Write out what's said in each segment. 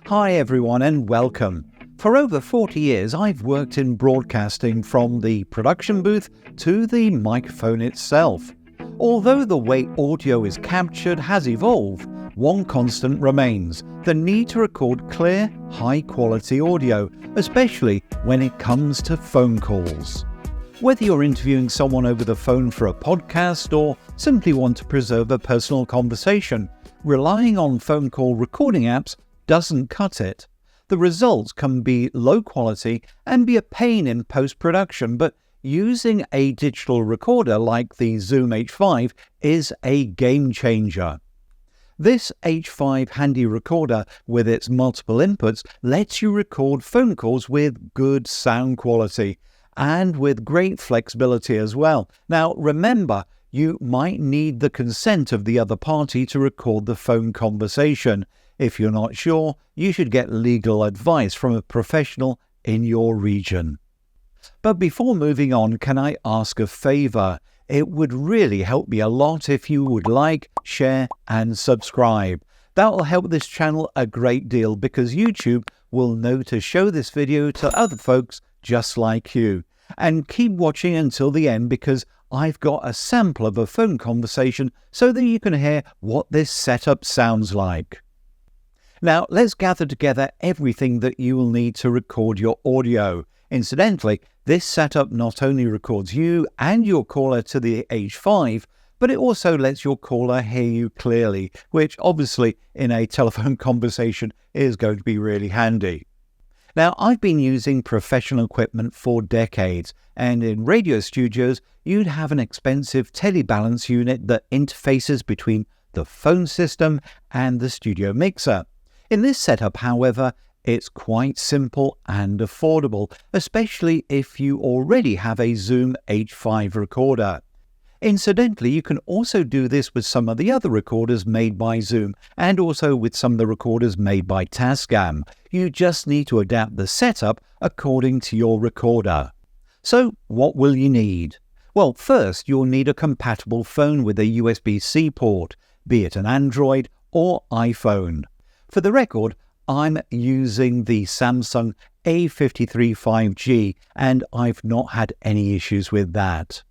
Hi everyone and welcome. For over 40 years I've worked in broadcasting from the production booth to the microphone itself. Although the way audio is captured has evolved, one constant remains: the need to record clear, high-quality audio, especially when it comes to phone calls. Whether you're interviewing someone over the phone for a podcast or simply want to preserve a personal conversation, relying on phone call recording apps doesn't cut it. The results can be low quality and be a pain in post-production, but using a digital recorder like the Zoom H5 is a game changer. This H5 handy recorder with its multiple inputs lets you record phone calls with good sound quality and with great flexibility as well. Now remember, you might need the consent of the other party to record the phone conversation. If you're not sure, you should get legal advice from a professional in your region. But before moving on, can I ask a favor? It would really help me a lot if you would like, share and subscribe. That will help this channel a great deal because YouTube will know to show this video to other folks just like you. And keep watching until the end because I've got a sample of a phone conversation so that you can hear what this setup sounds like. Now, let's gather together everything that you will need to record your audio. Incidentally, this setup not only records you and your caller to the H5, but it also lets your caller hear you clearly, which obviously in a telephone conversation is going to be really handy. Now, I've been using professional equipment for decades, and in radio studios, you'd have an expensive telebalance unit that interfaces between the phone system and the studio mixer. In this setup, however, it's quite simple and affordable, especially if you already have a Zoom H5 recorder. Incidentally, you can also do this with some of the other recorders made by Zoom and also with some of the recorders made by Tascam. You just need to adapt the setup according to your recorder. So, what will you need? Well, first you'll need a compatible phone with a USB-C port, be it an Android or iPhone. For the record, I'm using the Samsung A53 5G and I've not had any issues with that.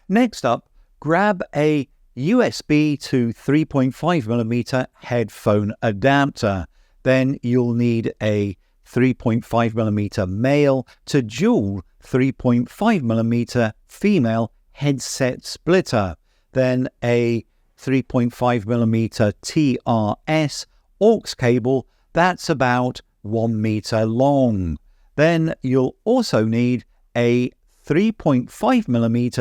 Next up, grab a USB to 3.5mm headphone adapter. Then you'll need a 3.5mm male to dual 3.5mm female headset splitter. Then a 3.5mm TRS aux cable that's about 1 meter long. Then you'll also need a 3.5mm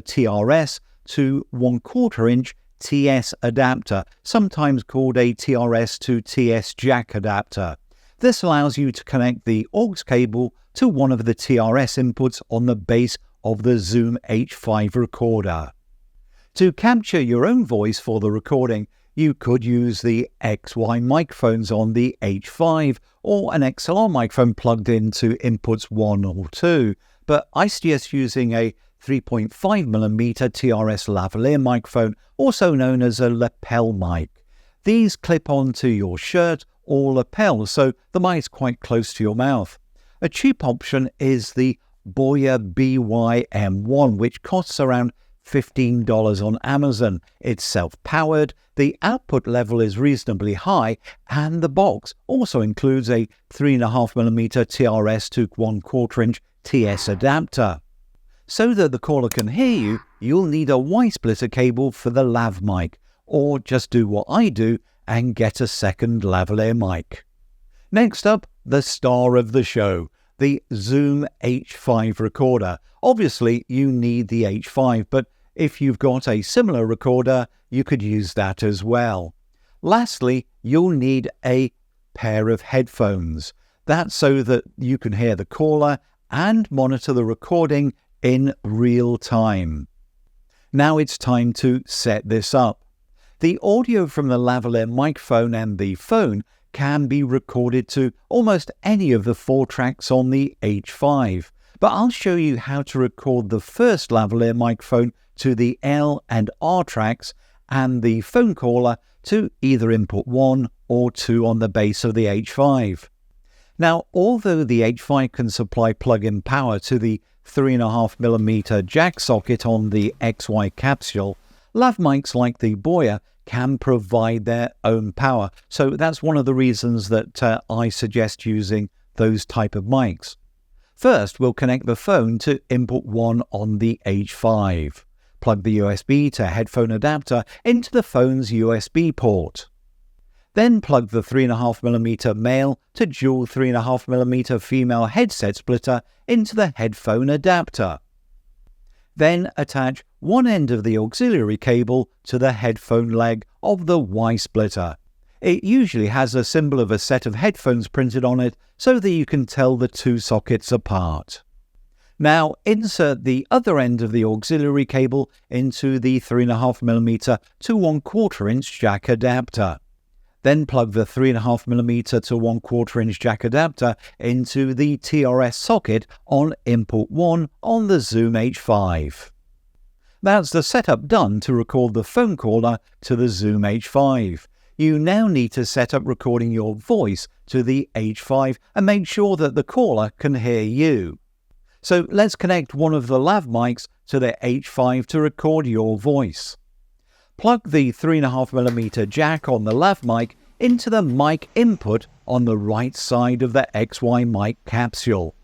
TRS to 1/4 inch TS adapter, sometimes called a TRS to TS jack adapter. This allows you to connect the aux cable to one of the TRS inputs on the base of the Zoom H5 recorder. To capture your own voice for the recording, you could use the XY microphones on the H5 or an XLR microphone plugged into inputs 1 or 2, but I suggest using a 3.5mm TRS lavalier microphone, also known as a lapel mic. These clip onto your shirt or lapel, so the mic is quite close to your mouth. A cheap option is the Boya BY-M1, which costs around $15 on Amazon. It's self-powered, the output level is reasonably high, and the box also includes a 3.5mm TRS to 1/4 inch TS adapter. So that the caller can hear you, you'll need a Y-splitter cable for the lav mic, or just do what I do and get a second lavalier mic. Next up, the star of the show, the Zoom H5 recorder. Obviously, you need the H5, but if you've got a similar recorder, you could use that as well. Lastly, you'll need a pair of headphones. That's so that you can hear the caller and monitor the recording in real time. Now it's time to set this up. The audio from the lavalier microphone and the phone can be recorded to almost any of the 4 tracks on the H5, but I'll show you how to record the first lavalier microphone to the L and R tracks and the phone caller to either input 1 or 2 on the base of the H5. Now, although the H5 can supply plug-in power to the 3.5mm jack socket on the XY capsule, lav mics like the Boya can provide their own power. So that's one of the reasons that I suggest using those type of mics. First, we'll connect the phone to input 1 on the H5. Plug the USB to headphone adapter into the phone's USB port. Then plug the 3.5mm male to dual 3.5mm female headset splitter into the headphone adapter. Then attach one end of the auxiliary cable to the headphone leg of the Y splitter. It usually has a symbol of a set of headphones printed on it so that you can tell the two sockets apart. Now insert the other end of the auxiliary cable into the 3.5mm to 1/4 inch jack adapter. Then plug the 3.5mm to 1/4 inch jack adapter into the TRS socket on input 1 on the Zoom H5. That's the setup done to record the phone caller to the Zoom H5. You now need to set up recording your voice to the H5 and make sure that the caller can hear you. So let's connect one of the lav mics to the H5 to record your voice. Plug the 3.5mm jack on the lav mic into the mic input on the right side of the XY mic capsule.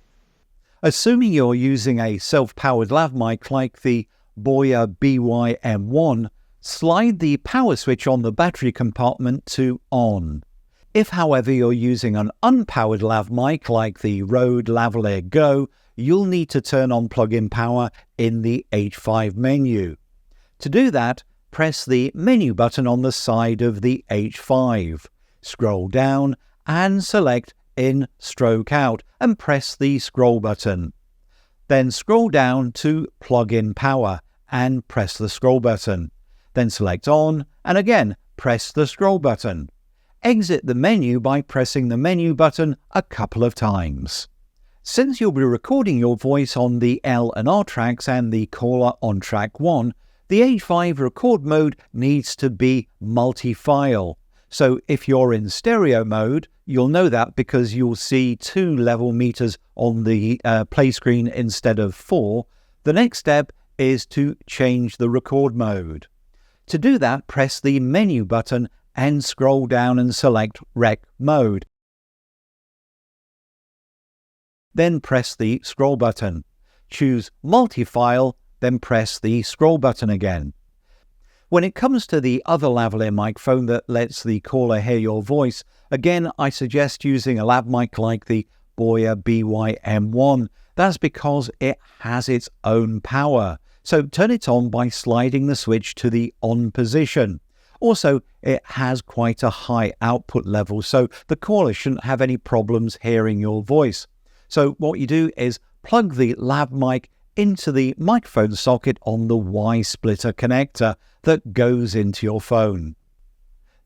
Assuming you're using a self-powered lav mic like the Boya BY-M1, slide the power switch on the battery compartment to on. If, however, you're using an unpowered lav mic like the Rode Lavalier Go, you'll need to turn on plug-in power in the H5 menu. To do that, press the menu button on the side of the H5. Scroll down and select In Stroke Out and press the scroll button. Then scroll down to Plug-in Power and press the scroll button. Then select On and again press the scroll button. Exit the menu by pressing the menu button a couple of times. Since you'll be recording your voice on the L and R tracks and the caller on track 1, the H5 record mode needs to be multi-file. So if you're in stereo mode, you'll know that because you'll see 2 level meters on the play screen instead of 4. The next step is to change the record mode. To do that, press the menu button and scroll down and select Rec Mode. Then press the scroll button. Choose Multi-File, then press the scroll button again. When it comes to the other lavalier microphone that lets the caller hear your voice, again I suggest using a lav mic like the Boya BY-M1. That's because it has its own power. So turn it on by sliding the switch to the on position. Also, it has quite a high output level, so the caller shouldn't have any problems hearing your voice. So what you do is plug the lav mic into the microphone socket on the Y splitter connector that goes into your phone.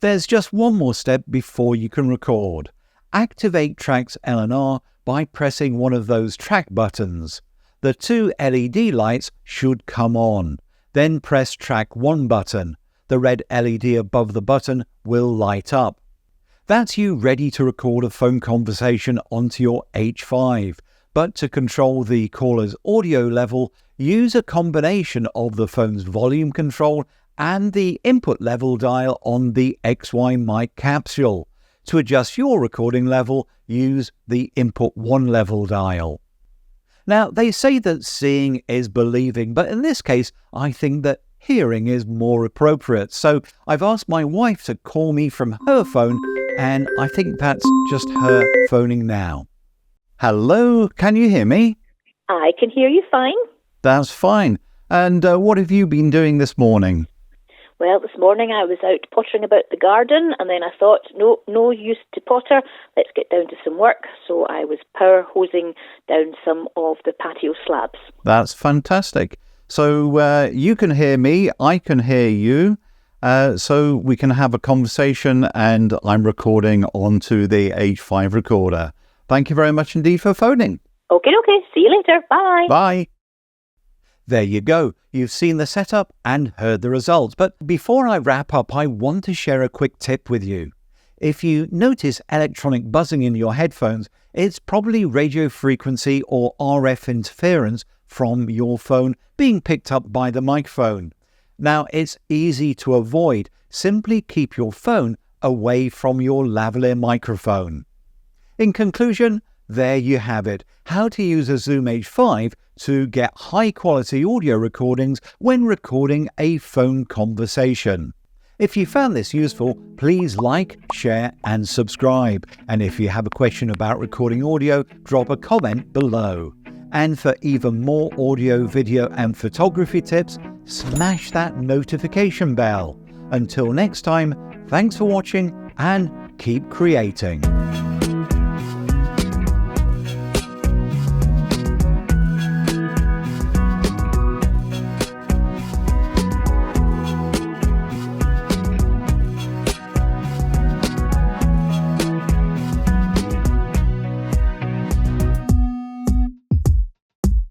There's just one more step before you can record. Activate tracks L and R by pressing one of those track buttons. The 2 LED lights should come on. Then press track 1 button. The red LED above the button will light up. That's you ready to record a phone conversation onto your H5. But to control the caller's audio level, use a combination of the phone's volume control and the input level dial on the XY mic capsule. To adjust your recording level, use the input 1 level dial. Now, they say that seeing is believing, but in this case, I think that hearing is more appropriate. So I've asked my wife to call me from her phone, and I think that's just her phoning now. Hello, can you hear me? I can hear you fine. That's fine. And what have you been doing this morning? Well, this morning I was out pottering about the garden, and then I thought, no use to potter, let's get down to some work. So I was power hosing down some of the patio slabs. That's fantastic. So you can hear me, I can hear you, so we can have a conversation, and I'm recording onto the H5 recorder. Thank you very much indeed for phoning. Okay. See you later. Bye. Bye. There you go. You've seen the setup and heard the results. But before I wrap up, I want to share a quick tip with you. If you notice electronic buzzing in your headphones, it's probably radio frequency or RF interference from your phone being picked up by the microphone. Now, it's easy to avoid. Simply keep your phone away from your lavalier microphone. In conclusion, there you have it, how to use a Zoom H5 to get high-quality audio recordings when recording a phone conversation. If you found this useful, please like, share and subscribe. And if you have a question about recording audio, drop a comment below. And for even more audio, video and photography tips, smash that notification bell. Until next time, thanks for watching and keep creating.